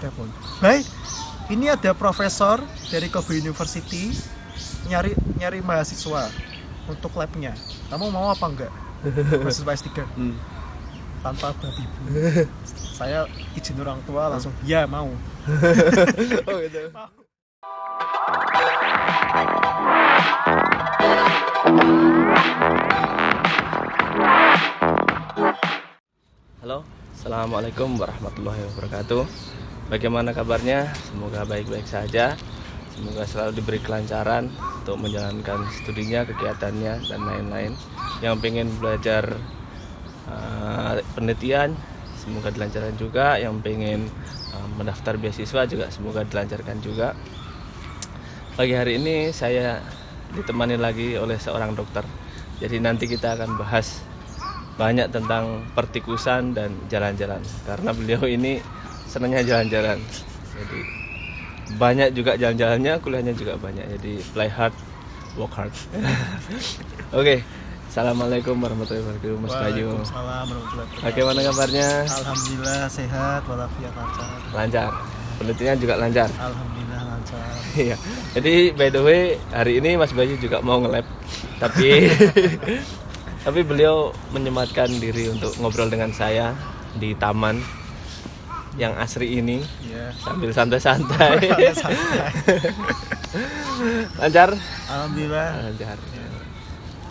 telepon. Baik, ini ada profesor dari Kobe University nyari mahasiswa untuk labnya. Kamu mau apa enggak? Mahasiswa S3. Tanpa berhenti. Saya izin orang tua langsung, ya mau. Oh gitu. Halo, assalamualaikum warahmatullahi wabarakatuh. Bagaimana kabarnya? Semoga baik-baik saja. Semoga selalu diberi kelancaran untuk menjalankan studinya, kegiatannya, dan lain-lain. Yang pengen belajar penelitian, semoga dilancarkan juga. Yang pengen mendaftar beasiswa juga semoga dilancarkan juga. Pagi hari ini saya ditemani lagi oleh seorang dokter. Jadi nanti kita akan bahas banyak tentang pertikusan dan jalan-jalan. Karena beliau ini senangnya jalan-jalan. Jadi banyak juga jalan-jalannya, kuliahnya juga banyak. Jadi play hard, work hard. Oke. Assalamualaikum warahmatullahi wabarakatuh, Mas Bayu. Waalaikumsalam warahmatullahi wabarakatuh. Bagaimana kabarnya? Alhamdulillah sehat walafiat lancar. Lancar. Penelitian juga lancar. Alhamdulillah lancar. Iya. Jadi by the way hari ini Mas Bayu juga mau nge-lab, tapi tapi beliau menyematkan diri untuk ngobrol dengan saya di taman yang asri ini, sambil santai-santai. Lancar? Alhamdulillah. Lancar.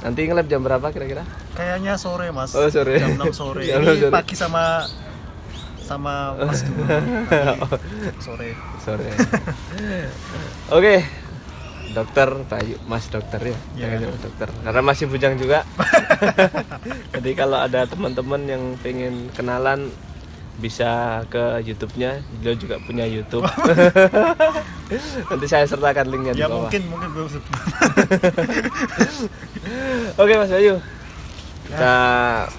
Nanti nge-lab jam berapa kira-kira? Kayaknya sore Mas. Oh sore. Jam 6 sore. Jam Ini 6 sore. pagi sama Mas dulu. Sore. Oke. Dokter Bayu, Mas dokter ya. Iya. Mas dokter. Karena masih bujang juga. Jadi kalau ada teman-teman yang pengen kenalan bisa ke YouTube-nya. Beliau juga punya YouTube. Nanti saya sertakan linknya di Ya bawah. mungkin belum sebut. Oke Mas Bayu, kita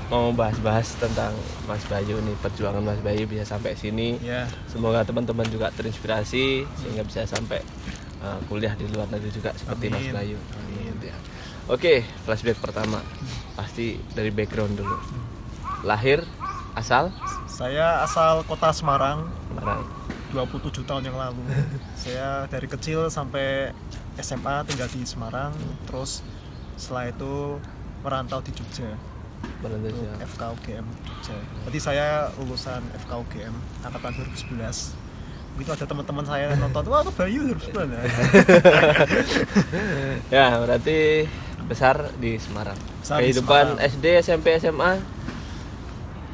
mau bahas-bahas tentang Mas Bayu nih, perjuangan Mas Bayu bisa sampai sini. Ya. Semoga teman-teman juga terinspirasi sehingga bisa sampai kuliah di luar negeri juga seperti Mas Amin. Bayu. Amin. Ya. Oke, flashback pertama pasti dari background dulu. Lahir, asal, Saya asal kota Semarang Semarang. 27 tahun yang lalu. Saya dari kecil sampai SMA tinggal di Semarang, terus setelah itu merantau di Jogja. Berlanjut Untuk ya. FKUGM Jogja. Jadi saya lulusan FKUGM angkatan 2011. Begitu ada teman-teman saya yang nonton, wah itu Bayu 2011. Ya, berarti besar di Semarang. Besar di Kehidupan Semarang. SD, SMP, SMA.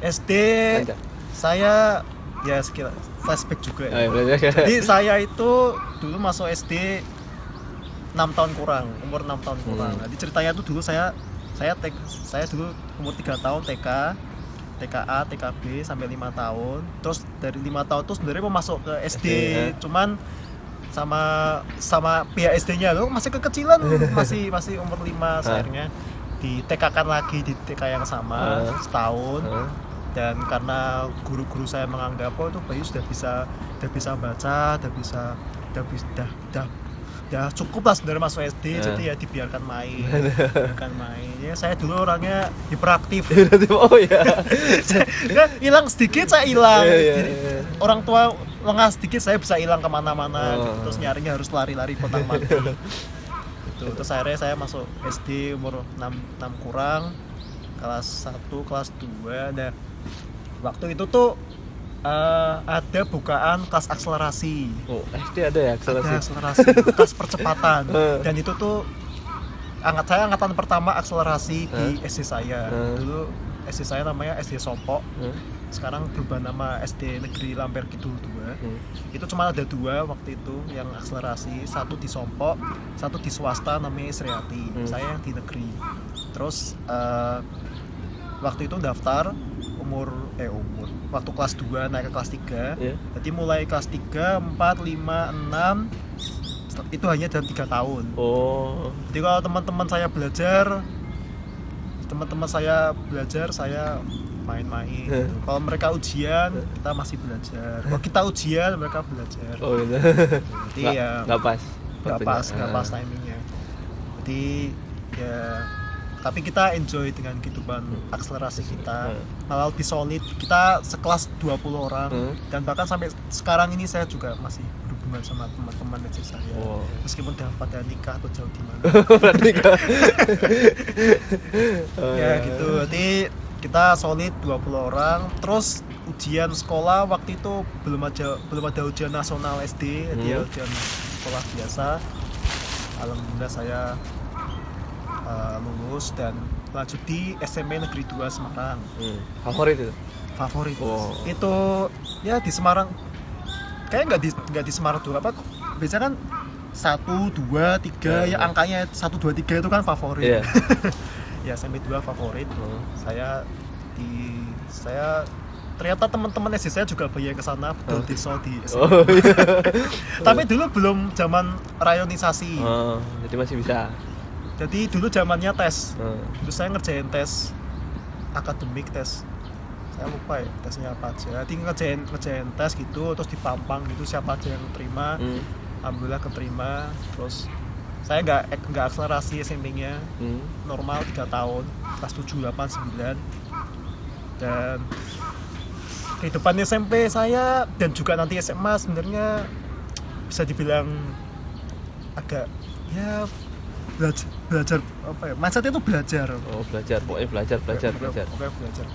SD Lancar. saya ya sekitar flashback juga Oh, ya. iya, berarti. Jadi saya itu dulu masuk SD 6 tahun kurang, umur 6 tahun kurang. Jadi ceritanya itu dulu saya dulu umur 3 tahun TK, TKA, TKB sampai 5 tahun. Terus dari 5 tahun itu sebenarnya mau masuk ke SD, ya. cuman sama pihak SD-nya loh masih kekecilan, masih umur 5 akhirnya di TK-kan lagi di TK yang sama setahun. Dan karena guru-guru saya menganggap itu Bayu sudah bisa baca, udah cukup lah sebenarnya masuk SD, jadi ya dibiarkan main. Ya saya dulu orangnya hiperaktif. Oh ya. Hilang sedikit saya hilang. Iya. Jadi orang tua lengah sedikit saya bisa hilang kemana-mana. Gitu. Terus nyarinya harus lari-lari kotak-mantik. Gitu. Terus akhirnya saya masuk SD umur 6 kurang, kelas 1, kelas 2. Nah, waktu itu tuh ada bukaan kelas akselerasi. Oh, SD ada ya Ada akselerasi. akselerasi, kelas percepatan. Dan itu tuh saya angkatan pertama akselerasi di SD saya. Dulu SD saya namanya SD Sompok. Sekarang berubah nama SD Negeri Lamper Kidul 2. Itu cuma ada 2 waktu itu yang akselerasi, satu di Sompok, satu di swasta namanya Isriati. Saya yang di negeri. Terus waktu itu daftar waktu kelas 2 naik ke kelas 3. Jadi mulai kelas 3, 4, 5, 6 itu hanya dalam 3 tahun. Oh. Jadi kalau teman-teman saya belajar, saya main-main gitu. Kalau mereka ujian, kita masih belajar. Kalau kita ujian, mereka belajar. Oh gitu. Jadi ya Nggak pas. nggak pas timingnya. Jadi ya tapi kita enjoy dengan kehidupan akselerasi kita, malah lebih solid. Kita sekelas 20 orang dan bahkan sampai sekarang ini saya juga masih berhubungan sama teman-teman SD saya, meskipun udah pada nikah atau jauh di mana. Ya gitu, jadi kita solid 20 orang. Terus ujian sekolah waktu itu belum ada ujian nasional SD, dia ujian sekolah biasa. Alhamdulillah saya lulus dan lanjut di SMP Negeri 2 Semarang. Favorit itu? Favorit. Itu ya di Semarang. Kayaknya nggak di Semarang tuh apa? Biasanya kan 1, 2, 3 ya angkanya 1, 2, 3 itu kan favorit. Ya SMP 2 favorit. Saya ternyata teman-teman SD saya juga banyak ke sana, betul desa di SMP. Tapi dulu belum zaman rayonisasi. Jadi masih bisa. Jadi dulu zamannya tes. Terus saya ngerjain tes akademik, tes saya lupa ya tesnya apa aja. Jadi ngerjain tes gitu, terus dipampang gitu siapa aja yang terima. Alhamdulillah keterima. Terus saya nggak akselerasi SMP-nya, normal 3 tahun, kelas 7, 8, 9. Dan kehidupan SMP saya dan juga nanti SMA sebenarnya bisa dibilang agak ya belajar apa ya, mindset itu belajar. Pokoknya belajar.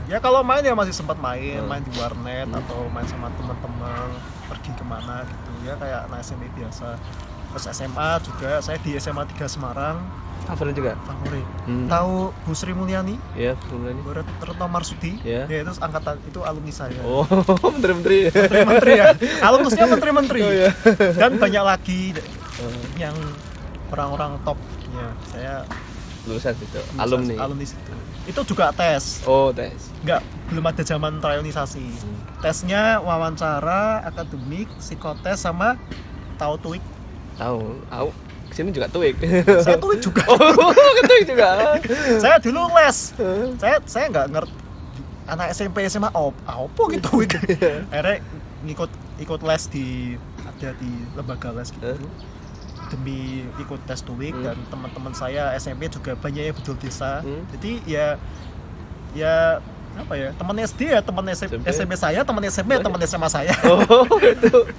Ya kalau main ya masih sempat main di warnet atau main sama teman-teman, pergi kemana gitu ya kayak anak SMP biasa. Terus SMA juga, saya di SMA 3 Semarang. Favorit juga? Favorit. Tahu Bu Sri Mulyani? Iya, Bu Mulyani. Retno Marsudi? Ya itu angkatan, itu alumni saya. Menteri-menteri. Menteri-menteri ya. Alumnusnya menteri-menteri. Dan banyak lagi yang orang-orang top ya. Saya lulusan itu, alumni situ. Itu juga tes. Tes. Belum ada zaman rayonisasi. Tesnya wawancara, akademik, psikotes sama tahu TOEIC. Tahu. Kesini juga TOEIC. Saya TOEIC juga. TOEIC juga. Saya dulu les. Saya nggak ngerti anak SMP SMA apa gitu. Akhirnya ikut les ada di lembaga les gitu. Demi ikut tes TOEIC dan teman-teman saya SMP juga banyak yang betul desa. Jadi ya apa ya, teman SD ya teman SMP saya, teman SMP ya teman SMA saya.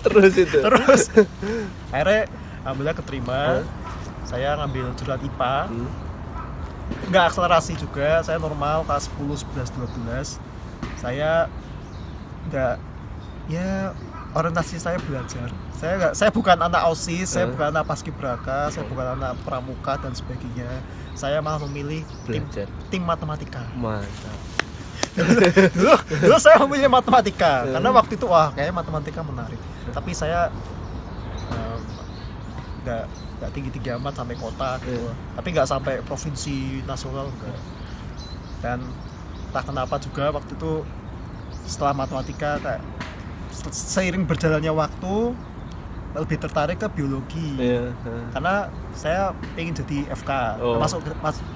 Terus akhirnya alhamdulillah keterima. Saya ngambil jurusan IPA. Nggak akselerasi juga, saya normal kelas 10, 11, 12. Saya nggak ya orientasi saya belajar. Saya bukan anak OSIS, saya bukan anak paskibraka, saya bukan anak pramuka dan sebagainya. Saya malah memilih tim matematika. Mantap. dulu saya memilih matematika karena waktu itu kayaknya matematika menarik. Tapi saya nggak tinggi amat sampai kota gitu. Tapi nggak sampai provinsi nasional enggak. Dan entah kenapa juga waktu itu setelah matematika kayak seiring berjalannya waktu lebih tertarik ke biologi. Karena saya pengen jadi FK,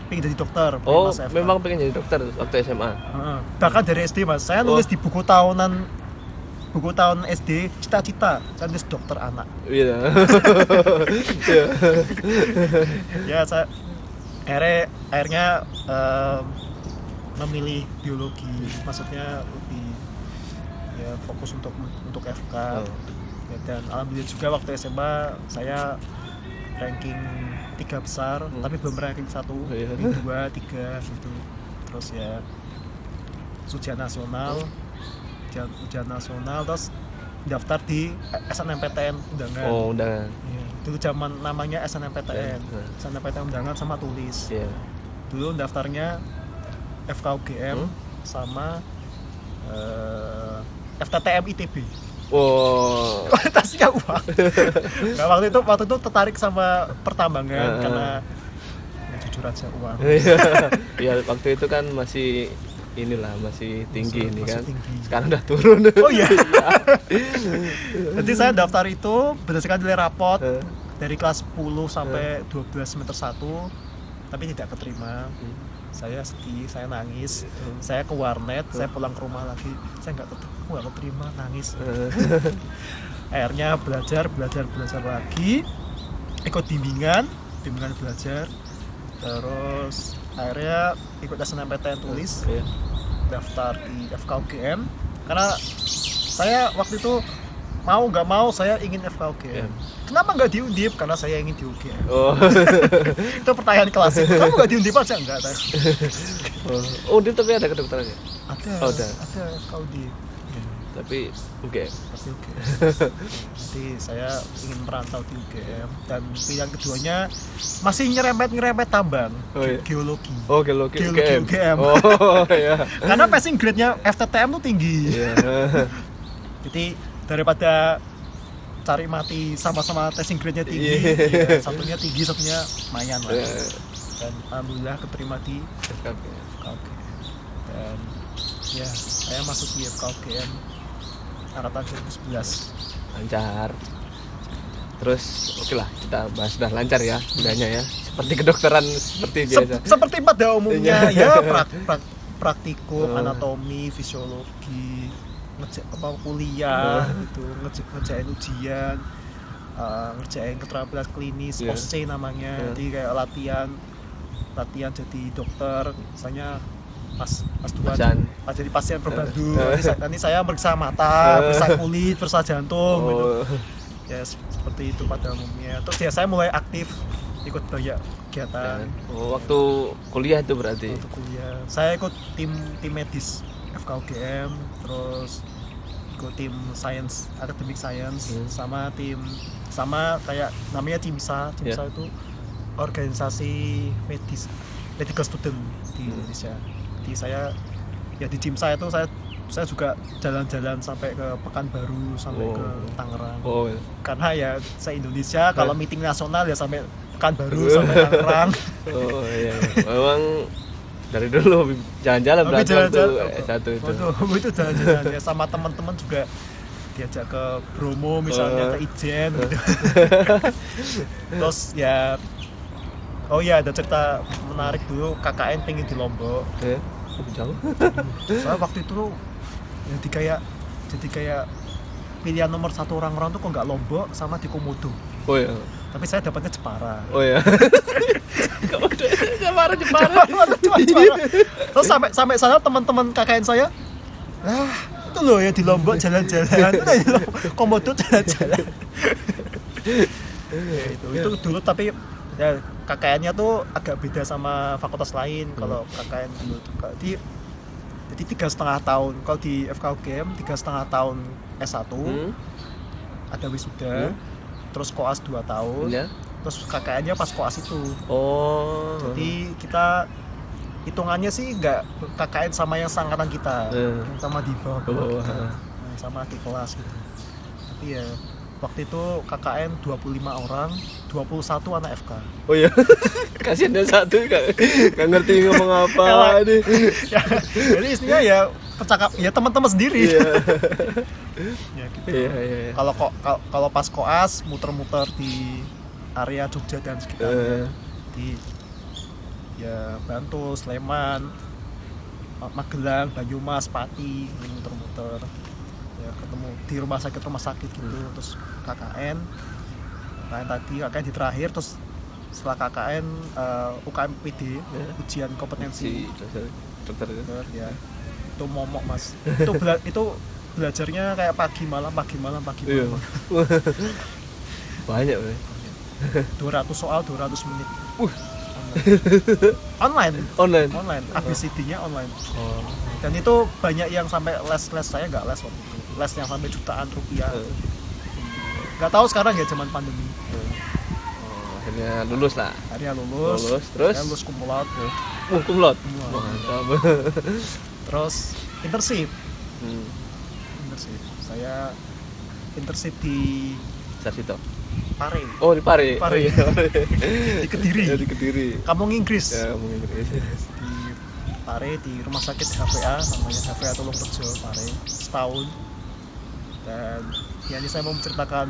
pengen jadi dokter. Memang pengen jadi dokter waktu SMA. Bahkan dari SD Mas, saya nulis di buku tahun SD cita-cita, saya nulis dokter anak. Ya saya akhirnya memilih biologi, maksudnya lebih ya fokus untuk FK. Dan alhamdulillah juga waktu SMA saya ranking 3 besar, tapi belum ranking 1, 2, 3 gitu. Terus ya ujian nasional, terus daftar di SNMPTN undangan. Undangan. Ya, dulu zaman namanya SNMPTN. SNMPTN undangan sama tulis. Dulu daftarnya FKUGM sama FTTM ITB. Kualitasnya uang. Nah, waktu itu tertarik sama pertambangan karena ya, jujur aja uang. Ya waktu itu kan masih tinggi ini kan. Tinggi. Sekarang udah turun. Oh iya. Jadi saya daftar itu berdasarkan nilai rapot dari kelas 10 sampai 12 semester 1, tapi tidak keterima. Saya sedih, saya nangis, saya ke warnet, saya pulang ke rumah lagi, saya nggak keterima, nangis. Akhirnya belajar lagi, ikut bimbingan belajar, terus akhirnya ikut SNMPTN tulis, Iya. daftar di FKUGM karena saya waktu itu mau nggak mau saya ingin FKUGM. Kenapa nggak di Undip? Karena saya ingin di UGM. Oh. Itu pertanyaan klasik. Kamu nggak di Undip aja? Enggak. Oh, dia tapi ada kedokteran ya? Ada. Oh, ada. Ada FKUDIP. Tapi UGM. Tapi UGM. Jadi saya ingin merantau di UGM dan pilihan keduanya masih nyerempet tambang, Oh, iya. geologi. Oh, geologi UGM. Oh, iya. Karena passing grade-nya FTTM tuh tinggi. Iya. Jadi daripada cari mati sama-sama passing grade-nya tinggi, Iya. ya, satunya tinggi, satunya lumayan lah. Iya. Dan alhamdulillah keterima di FKUGM. FKUGM. Dan ya saya masuk di FKUGM angkatan 2011. Lancar. Terus oke lah, kita bahas sudah lancar ya bidangnya ya. Seperti kedokteran seperti biasa. Seperti pada umumnya Iya. ya praktikum, Oh. anatomi, fisiologi, kuliah gitu, ngerjain ujian, ngerjain keterampilan klinis, Iya. OSCE namanya. Jadi kayak latihan jadi dokter, misalnya pas 2 pas jadi pasien berbandu, nanti saya meriksa mata, periksa kulit, periksa jantung gitu. Ya seperti itu pada umumnya. Terus ya saya mulai aktif ikut banyak kegiatan. Oh, waktu kuliah itu berarti. Untuk kuliah saya ikut tim medis FKUGM, terus ikut tim science, academic science, sama kayak namanya CIMSA. CIMSA itu organisasi medical student di Indonesia. Jadi saya ya di CIMSA itu saya juga jalan-jalan sampai ke Pekanbaru, sampai ke Tangerang. Oh. Karena ya saya Indonesia, kalau meeting nasional ya sampai Pekanbaru, sampai Tangerang. Oh iya. Memang dari dulu jalan-jalan berarti satu itu. Waduh, itu jalan-jalan ya sama teman-teman juga diajak ke Bromo misalnya, ke Ijen gitu. Terus ya ada cerita menarik dulu, KKN pengen di Lombok. Jauh. Saya waktu itu jadi kayak pilihan nomor 1 orang-orang tuh kok nggak Lombok sama di Komodo. Oh iya. Tapi saya dapatnya Jepara. Oh iya. Jepara. Terus sampai sana teman-teman KKN saya, itu loh ya di Lombok jalan-jalan, Komodo jalan-jalan. Ya, itu dulu, tapi ya KKN-nya tuh agak beda sama fakultas lain. Kalau KKN dulu tuh jadi 3,5 tahun. Kalau di FKUGM 3,5 tahun S1, ada wisuda, terus koas 2 tahun, terus KKN-nya pas koas itu. Oh. Jadi kita hitungannya sih nggak KKN sama yang seangkatan kita, yang sama di bawah kita, sama di kelas gitu. Tapi ya waktu itu KKN 25 orang, 21 anak FK. Oh iya. Kasihan yang satu nggak ngerti ngomong apa nih. Ya, jadi istrinya ya percakap ya teman-teman sendiri. Iya. Ya gitu. Iya. Kalau pas koas muter-muter di area Jogja dan sekitarnya. Di ya Bantul, Sleman, Magelang, Banyumas, Pati, muter-muter. Ya ketemu di rumah sakit gitu. Terus KKN tadi di terakhir, terus setelah KKN UKMPD, ujian kompetensi dokter ya. Itu momok Mas. Itu belajarnya kayak pagi malam. Iya. Banyak ya. 200 soal 200 menit. Online. ABCD-nya online. Dan itu banyak yang sampai les saya nggak les waktu itu. Les yang sampai jutaan rupiah. Nggak tahu sekarang ya zaman pandemi. Akhirnya lulus lah. Terus saya lulus cum laude. Cum laude. Mantap. Terus internship. Saya internship di Sarjito. Pare. Oh, di Pare. Di Kediri. Di Kediri. Kampung Inggris. Ya, Kampung Inggris. Di Pare, di rumah sakit HVA, namanya HVA Tulungrejo Pare, setahun. Dan ini saya mau menceritakan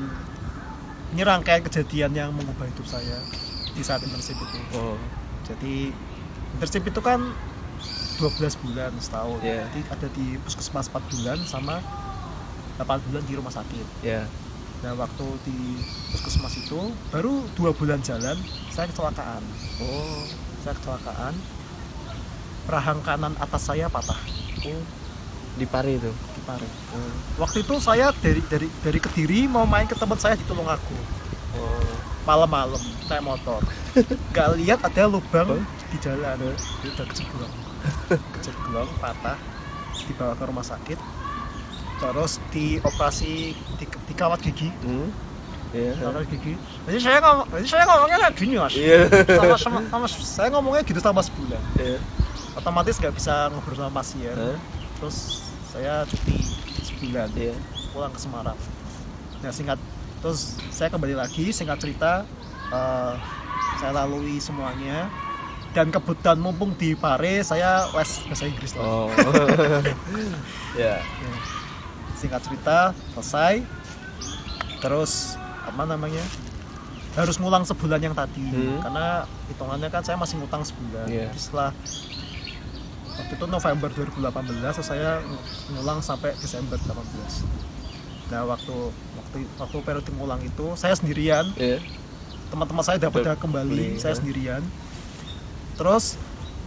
rangkaian kejadian yang mengubah hidup saya di saat internship itu. Jadi internship itu kan 12 bulan setahun. Jadi ada di puskesmas 4 bulan sama 8 bulan di rumah sakit. Nah waktu di puskesmas itu baru 2 bulan jalan saya kecelakaan. Saya kecelakaan rahang kanan atas saya patah Di pari itu. di pari. Waktu itu saya dari Kediri mau main ke tempat saya di Tulungagung. Malam-malam naik motor. Gak lihat ada lubang di jalan. Udah keceglong, patah, dibawa ke rumah sakit. Terus dioperasi dikawat gigi. Kawat gigi. Jadi saya ngomongnya kayak gini Mas. Sama saya ngomongnya gitu sama sebulan. Otomatis nggak bisa ngobrol sama pasien. Terus saya cuti sebulan, pulang ke Semarang. Nah terus saya kembali lagi, singkat cerita, saya lalui semuanya. Dan kebetulan mumpung di Pare, saya les bahasa Inggris. Singkat cerita, selesai. Terus harus ngulang sebulan yang tadi, karena hitungannya kan saya masih ngutang sebulan. Setelah waktu itu November 2018, saya ngulang sampai Desember 2018. Nah waktu periode ngulang itu saya sendirian, teman-teman saya udah pada kembali, saya sendirian. Terus,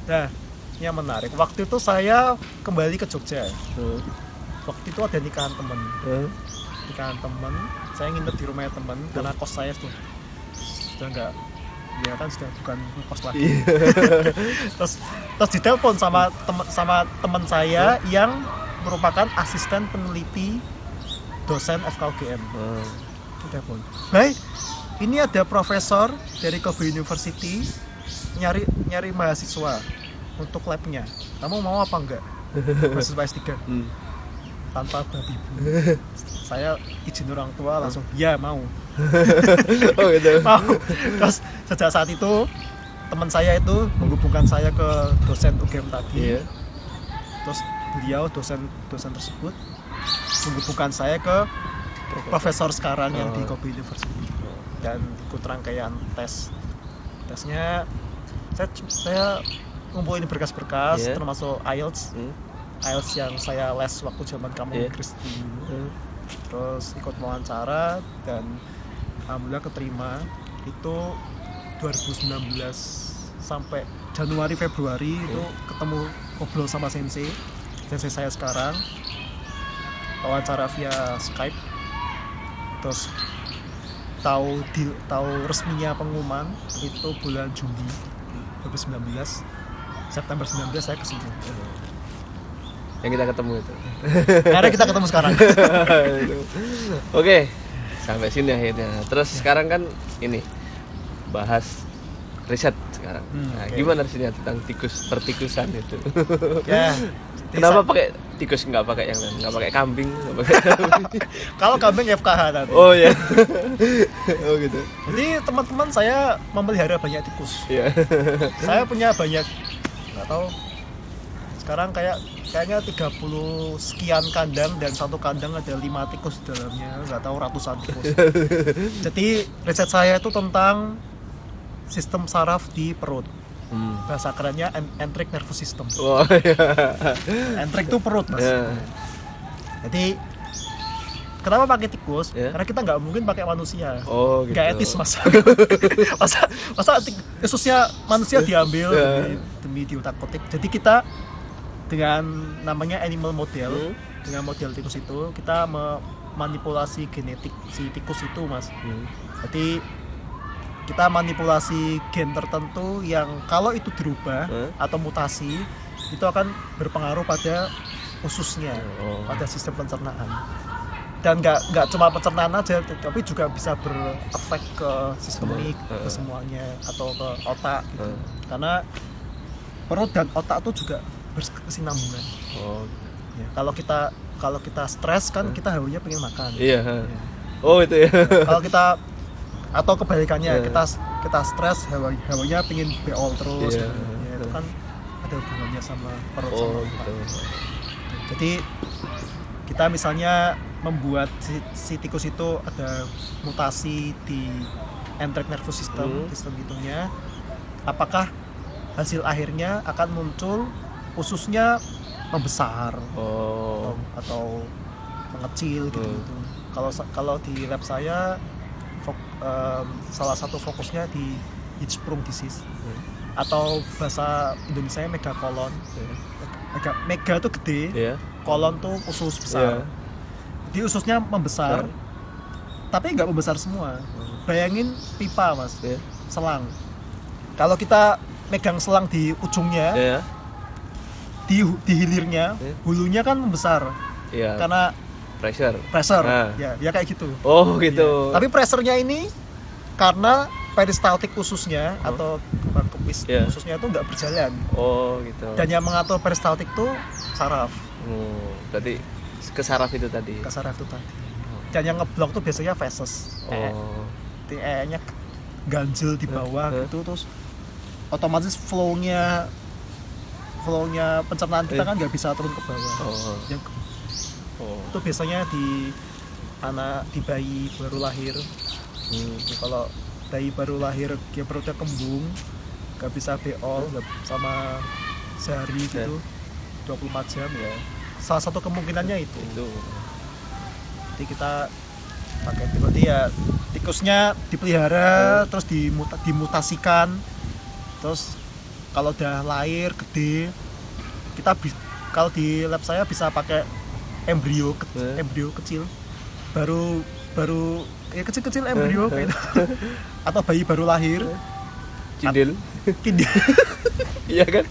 nah yang menarik, waktu itu saya kembali ke Jogja. Waktu itu ada nikahan temen, saya nginep di rumahnya temen karena kos saya sudah nggak, ya kan sudah bukan kos lagi. terus ditelepon sama teman saya yang merupakan asisten peneliti dosen FKUGM. Ditelepon, baik, ini ada profesor dari Kobe University nyari mahasiswa untuk labnya, kamu mau apa enggak? Mahasiswa S3. Tanpa babi bu, saya izin orang tua langsung ya mau. Gitu. Mau. Terus sejak saat itu teman saya itu menghubungkan saya ke dosen UGM tadi. Terus beliau dosen tersebut menghubungkan saya ke profesor sekarang yang di Kobe University, dan ikut rangkaian tesnya. Saya ngumpulin berkas-berkas, termasuk IELTS yang saya les waktu zaman kamu Inggris dulu. Terus ikut wawancara dan alhamdulillah keterima. Itu 2019 sampai Januari Februari itu ketemu, ngobrol sama sensei saya sekarang, wawancara via Skype. Terus tahu resminya pengumuman itu bulan Juni 2019, September 19 saya kesini. Yang kita ketemu itu. Akhirnya kita ketemu sekarang. Oke, sampai sini akhirnya. Terus sekarang kan ini bahas riset sekarang. Gimana risetnya tentang pertikusan itu? Kenapa pakai tikus, nggak pakai yang lain, nggak pakai kambing? Kalau kambing FKH nanti. Oh ya. Oh gitu. Jadi teman-teman saya memelihara banyak tikus. Saya punya banyak, nggak tahu. Sekarang kayaknya 30 sekian kandang, dan satu kandang ada 5 tikus di dalamnya, nggak tahu ratusan tikus. Jadi riset saya itu tentang sistem saraf di perut. Bahasa kerennya enteric nervous system. Enteric itu perut Mas. Jadi kenapa pakai tikus? Karena kita nggak mungkin pakai manusia. Gitu. Nggak etis Mas. masa ususnya manusia diambil demi diutak-utik. Jadi kita dengan namanya animal model, dengan model tikus itu kita memanipulasi genetik si tikus itu Mas. Jadi kita manipulasi gen tertentu yang kalau itu dirubah atau mutasi itu akan berpengaruh pada ususnya, pada sistem pencernaan. Dan nggak cuma pencernaan aja, tapi juga bisa berefek ke sistemik, ke semuanya, atau ke otak gitu. Karena perut dan otak itu juga berkesinambungan. Kalau kita stres kan kita halunya pengen makan. Oh itu ya. Kalau kita, atau kebalikannya, kita stres halunya pengen beol terus. Itu kan ada hubungannya sama perut sama otak. Jadi kita misalnya membuat si tikus itu ada mutasi di enteric nervous system, sistem itunya, apakah hasil akhirnya akan muncul ususnya membesar atau mengecil gitu. Kalau di lab saya salah satu fokusnya di Hirschsprung disease. atau bahasa Indonesianya megakolon. Mega tuh gede, kolon tuh usus besar. Di ususnya membesar, tapi nggak membesar semua. Bayangin pipa mas, selang. Kalau kita megang selang di ujungnya, di hilirnya, hulunya kan membesar, karena pressure. Ya kayak gitu. Oh gitu. Tapi pressernya ini karena peristaltik ususnya atau kepis ususnya itu nggak berjalan. Oh gitu. Dan yang mengatur peristaltik itu saraf. Berarti ke saraf itu tadi. Ke saraf itu tadi. Dan yang ngeblok tuh biasanya feses. Nya ganjil di bawah gitu, terus otomatis flownya pencernaan kita kan nggak bisa turun ke bawah. Itu biasanya di bayi baru lahir. Kalau bayi baru lahir dia perutnya kembung, nggak bisa beol, sama sehari gitu 24 jam ya. Salah satu kemungkinannya itu. Jadi kita pakai tikusnya dipelihara, terus dimutasikan, terus kalau udah lahir gede, kita kalau di lab saya bisa pakai embrio kecil, baru ya kecil embrio gitu. Atau bayi baru lahir, kindil. Iya kan?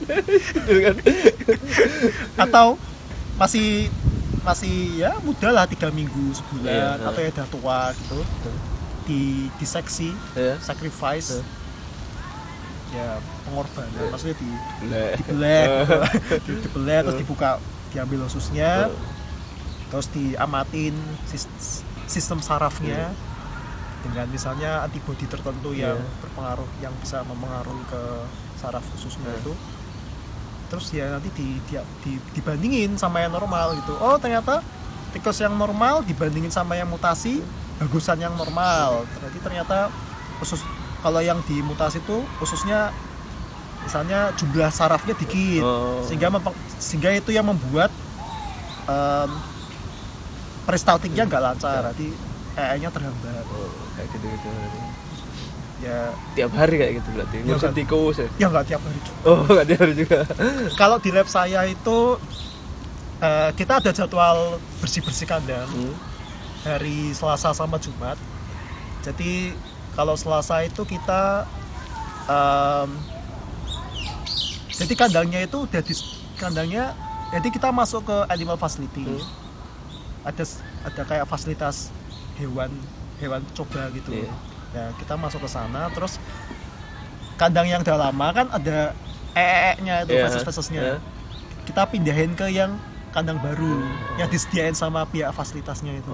Atau masih ya muda lah, 3 minggu sebulan, atau ya udah tua gitu, diseksi, sacrifice, ya pengorbanan, maksudnya dibelah terus dibuka, diambil ususnya, terus diamatin sistem sarafnya dengan misalnya antibodi tertentu yang berpengaruh, yang bisa mempengaruhi ke saraf ususnya itu. Terus ya nanti dibandingin sama yang normal gitu. Oh ternyata tikus yang normal dibandingin sama yang mutasi, bagusan yang normal. Ternyata usus, kalau yang dimutasi itu ususnya misalnya jumlah sarafnya dikit, sehingga itu yang membuat peristaltiknya nggak lancar, jadi EE-nya terhambat. Kayak gitu. Ya tiap hari kayak gitu berarti. Ngurusin tikus ya? Ya nggak tiap hari. Nggak tiap hari juga. Kalau di lab saya itu kita ada jadwal bersih kandang hari Selasa sama Jumat. Jadi kalau Selasa itu kita jadi kandangnya itu udah jadi kita masuk ke animal facility. Ada kayak fasilitas hewan coba gitu. Ya, kita masuk ke sana, terus kandang yang udah lama kan ada EE-nya itu, feses-fesesnya. Kita pindahin ke yang kandang baru yang disediain sama pihak fasilitasnya itu.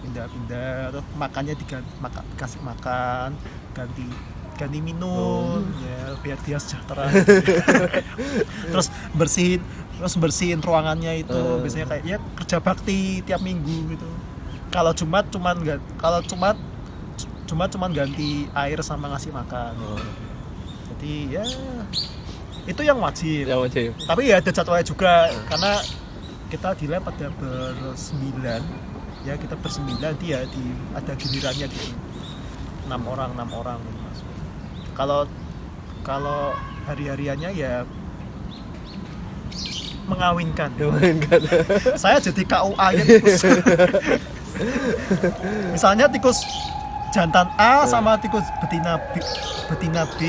Pindah-pindah, terus makannya dikasih makan, ganti minum, ya biar dia sejahtera. Terus bersihin ruangannya itu, biasanya kayak ya kerja bakti tiap minggu gitu. Kalau Jumat cuman ganti air sama ngasih makan. Jadi ya itu yang wajib. Tapi ya ada jadwalnya juga, karena kita di lab ada ber-9. Ya kita ber-9, dia ada gilirannya gitu. 6 orang gitu Mas. Kalau hari-hariannya ya mengawinkan. Saya jadi KUA-nya tikus. Misalnya tikus jantan A sama tikus betina B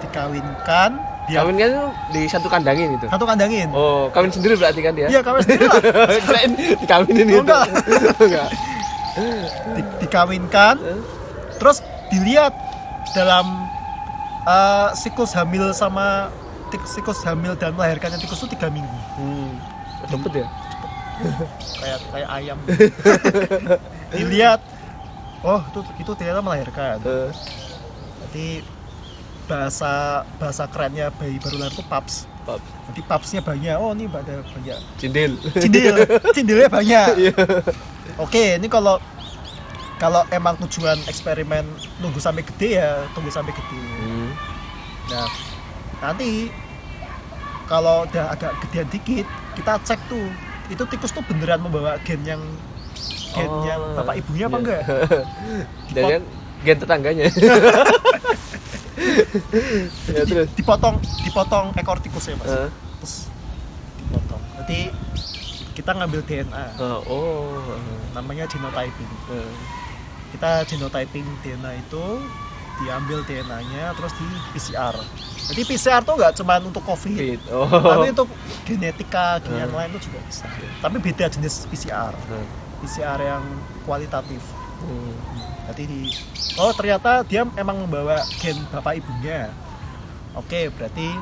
dikawinkan. Kawinkan di satu kandangin itu? Satu kandangin. Oh, kawin sendiri berarti kan dia? Iya, kawin sendiri lah. Kirain dikawinin itu. Enggak. Dikawinkan, terus dilihat dalam siklus hamil sama siklus hamil dan melahirkannya tikus itu 3 minggu. Cepet ya? Kayak ayam. Dilihat, oh itu ternyata melahirkan. Jadi bahasa kerennya bayi baru lahir itu pups. Jadi pupsnya banyak. Oh ini ada banyak. Cindilnya banyak. Oke, ini kalau emang tujuan eksperimen nunggu sampai gede ya tunggu sampai gede. Nah nanti kalau udah agak gedean dikit kita cek tuh itu tikus tuh beneran membawa gennya bapak ibunya apa enggak? Dan gen tetangganya. Ya, terus dipotong ekor tikusnya mas. Terus dipotong. Nanti kita ngambil DNA. Namanya genotyping. Kita genotyping DNA itu, diambil DNA-nya terus di PCR. Jadi PCR tuh nggak cuma untuk COVID, tapi untuk genetika yang lain tuh juga bisa. Tapi beda jenis PCR. PCR yang kualitatif. Jadi ternyata dia emang membawa gen bapak ibunya. Oke, berarti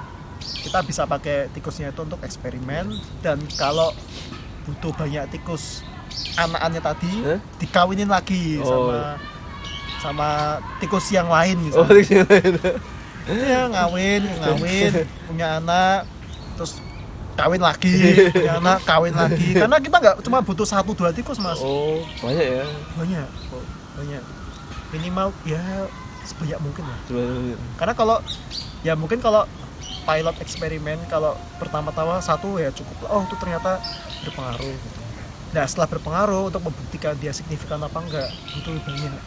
kita bisa pakai tikusnya itu untuk eksperimen, dan kalau butuh banyak tikus anak-anaknya tadi dikawinin lagi sama tikus yang lain gitu. Ya ngawin punya anak, terus kawin lagi, punya anak kawin lagi. Karena kita nggak cuma butuh 1-2 tikus mas. Banyak ya? Banyak. Minimal ya sebanyak mungkin lah. Karena kalau ya mungkin kalau pilot eksperimen, kalau pertama-tama 1 ya cukup lah. Itu ternyata berpengaruh gitu. Nah setelah berpengaruh, untuk membuktikan dia signifikan apa enggak, butuh banyak,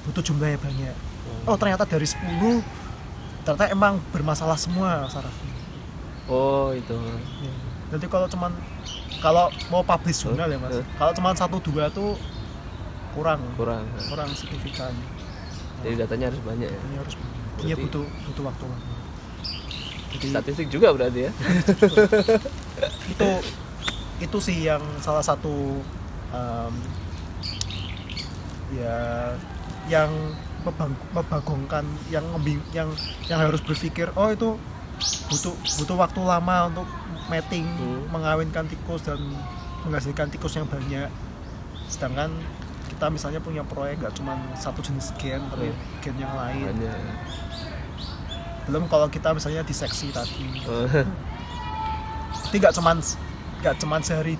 butuh jumlahnya banyak. Ternyata dari 10 ternyata emang bermasalah semua sarafnya. Itu ya. Nanti kalau mau publish jurnal ya mas, kalau cuma 1-2 tuh kurang signifikan. Jadi datanya harus banyak ya? Harus banyak. Iya, butuh waktu lama. Jadi statistik juga berarti ya? itu sih yang salah satu yang membagongkan, yang harus berpikir itu butuh waktu lama untuk mating, mengawinkan tikus dan menghasilkan tikus yang banyak. Sedangkan kita misalnya punya proyek nggak cuma 1 jenis gen, tapi gen yang lain. Belum kalau kita misalnya diseksi tadi. Jadi nggak cuma sehari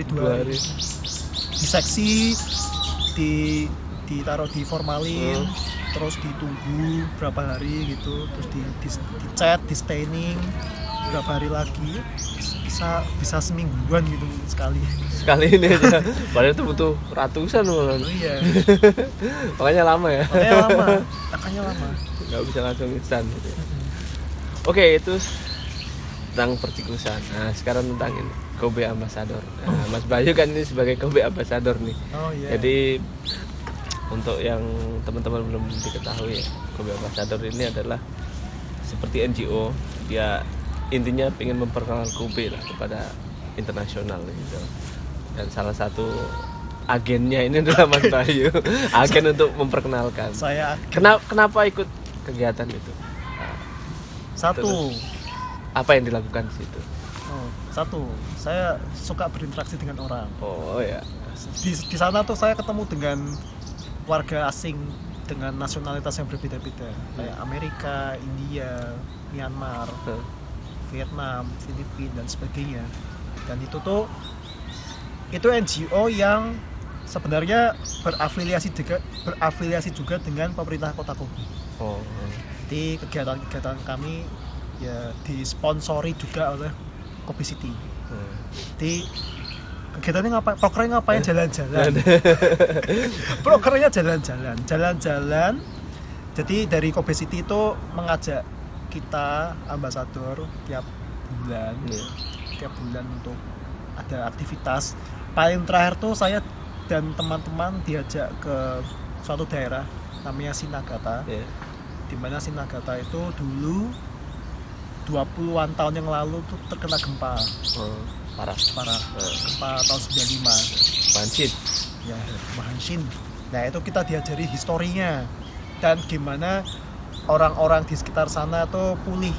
2 hari. Diseksi, ditaruh di formalin, terus ditunggu berapa hari gitu, terus dicat, di staining berapa hari lagi, bisa semingguan gitu sekali ini aja. Padahal itu butuh ratusan malah. Iya. Makanya lama ya. Makanya lama. Nggak bisa langsung instan gitu. Oke, itu tentang pertikusan. Nah, sekarang tentang ini, Kobe Ambassador. Nah, Mas Bayu kan ini sebagai Kobe Ambassador nih. Jadi untuk yang teman-teman belum diketahui ya, Kobe Ambassador ini adalah seperti NGO. Dia intinya ingin memperkenalkan Kobe lah kepada internasional gitu. Dan salah satu agennya ini adalah Mas Bayu. Agen untuk memperkenalkan. Saya kenapa ikut kegiatan itu? Apa yang dilakukan di situ? Saya suka berinteraksi dengan orang. Ya. Di sana tuh saya ketemu dengan warga asing dengan nasionalitas yang berbeda-beda, kayak Amerika, India, Myanmar, Vietnam, Filipina dan sebagainya. Dan itu NGO yang sebenarnya berafiliasi juga dengan pemerintah Kota Kobe. Jadi kegiatan kami ya disponsori juga oleh Kobe City. Jadi kegiatannya programnya jalan-jalan. Programnya jalan-jalan. Jadi dari Kobe City itu mengajak kita ambasador tiap bulan untuk ada aktivitas. Paling terakhir tuh saya dan teman-teman diajak ke suatu daerah namanya Shinagata. Di mana Shinagata itu dulu 20-an tahun yang lalu tuh terkena gempa. Parah. Gempa tahun 95. Hanshin. Nah, itu kita diajari historinya dan gimana orang-orang di sekitar sana tuh pulih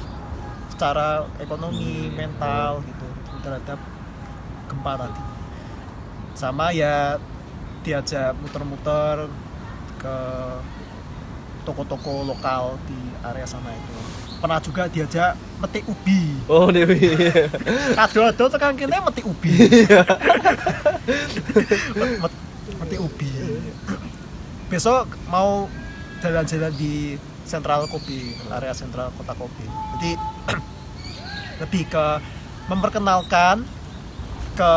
secara ekonomi, mental gitu terhadap gempa tadi. Sama ya diajak muter-muter ke toko-toko lokal di area sana itu. Pernah juga diajak metik ubi. Kado-kado tekan kene metik ubi. Metik ubi. Besok mau jalan-jalan di Sentral Kobe, area sentral Kota Kobe. Jadi lebih ke memperkenalkan ke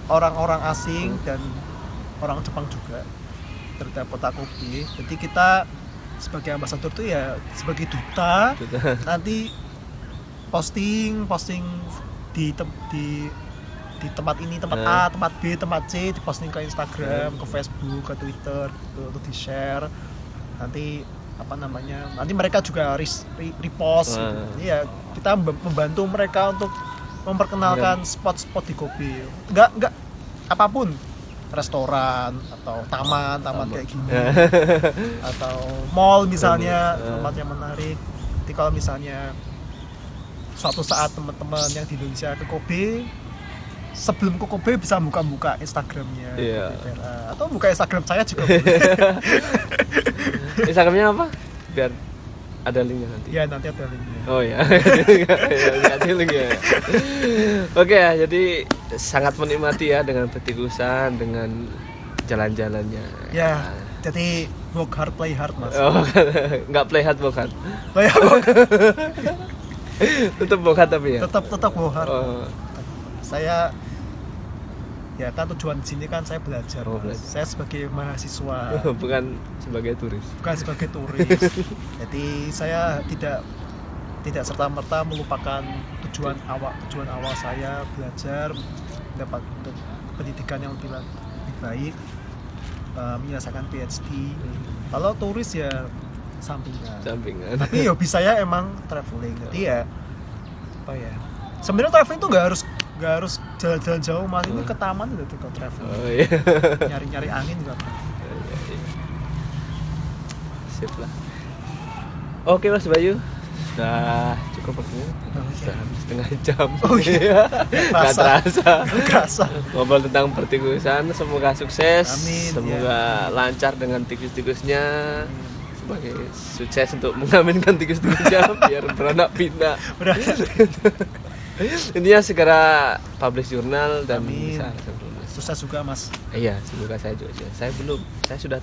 orang-orang asing dan orang Jepang juga terhadap Kota Kobe. Jadi kita sebagai ambasador tuh ya sebagai duta. Nanti posting di tempat ini, tempat A, tempat B, tempat C, diposting ke Instagram, ke Facebook, ke Twitter, untuk di-share. Nanti nanti mereka juga repost gitu. Jadi ya kita membantu mereka untuk memperkenalkan spot-spot di Kobe. Enggak apapun, restoran atau taman kayak gini. Atau mall misalnya, tempat yang menarik. Jadi kalau misalnya suatu saat teman-teman yang di Indonesia ke Kobe, sebelum ke Kobe bisa buka Instagramnya, atau buka Instagram saya juga boleh. Instagramnya apa? Biar ada linknya nanti. Ya nanti ada linknya. Oh ya, ada linknya. Oke ya, jadi sangat menikmati ya dengan petikusan, dengan jalan-jalannya. Ya, jadi work hard play hard mas. Oh, nggak play hard work hard. Play hard. Tetap work hard tapi ya. Tetap work hard. Oh. Saya ya kan tujuan di sini kan saya belajar. Belajar. Saya sebagai mahasiswa. Bukan sebagai turis. Bukan sebagai turis. Jadi saya tidak serta-merta melupakan tujuan awal saya belajar, mendapat pendidikan yang lebih baik, menyelesaikan PhD. Kalau turis ya sampingan. Tapi ya bisa ya emang traveling. Jadi ya sebenarnya traveling tuh nggak harus jalan-jalan jauh, mas. Ini ke taman udah tuh traveling. Oh, iya. Nyari angin juga. Sip lah. Oke Mas Bayu, sudah cukup waktunya. Sudah setengah jam. Oh iya. Gak terasa. Ngobrol tentang pertikusan, semoga sukses. Amin. Semoga lancar dengan tikus-tikusnya. Sebagai sukses untuk mengaminkan tikus-tikusnya biar beranak pinak. Intinya segera publish jurnal dan bisa lulus. Sukses juga mas. Iya, semoga saya juga. Saya belum. Saya sudah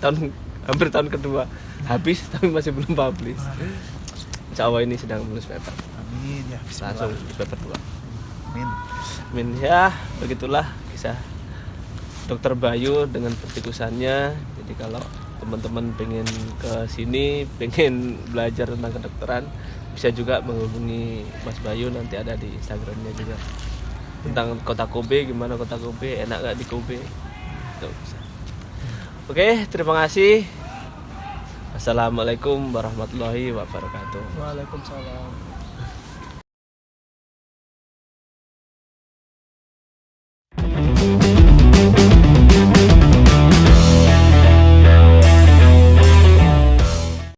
hampir tahun kedua habis tapi masih belum publish. Insya Allah ini sedang menulis paper. Amin ya. Langsung di paper 2. Amin ya, begitulah kisah Dokter Bayu dengan pertikusannya. Jadi kalau teman-teman pengen ke sini, pengen belajar tentang kedokteran, bisa juga menghubungi Mas Bayu, nanti ada di Instagramnya juga. Tentang kota Kobe, gimana kota Kobe, enak gak di Kobe, itu bisa. Oke, terima kasih. Assalamualaikum warahmatullahi wabarakatuh. Waalaikumsalam.